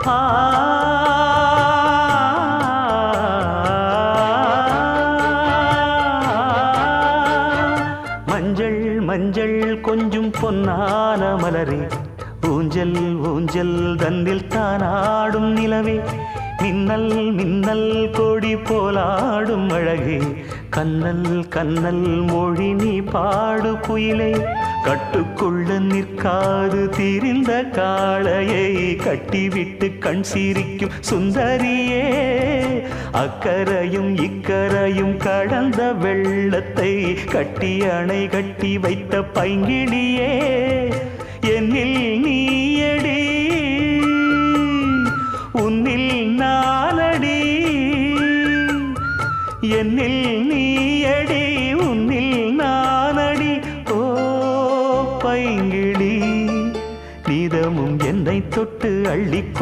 ஆ மஞ்சள் மஞ்சள் கொஞ்சம் பொன்னான மலரே ஊஞ்சல் ஊஞ்சல் தன்னில் தானாடும் நிலவே மின்னல் மின்னல் கொடி போலாடும் அழகே கண்ணல் கண்ணல் மொழி நீ பாடு குயிலே கட்டுக்குள்ள நிற்காது தீரிந்த காளையை கட்டிவிட்டு கண் சிரிக்கும் சுந்தரியே அக்கரையும் இக்கரையும் கடந்த வெள்ளத்தை கட்டி அணை கட்டி வைத்த பைங்கிளியே என்னில் நீயடி உன்னில் நானடி என்னில் நீயடி உன்னில் நானடி ஓ பைங்கிளி நீதமும் என்னை தொட்டு அள்ளிக்கொ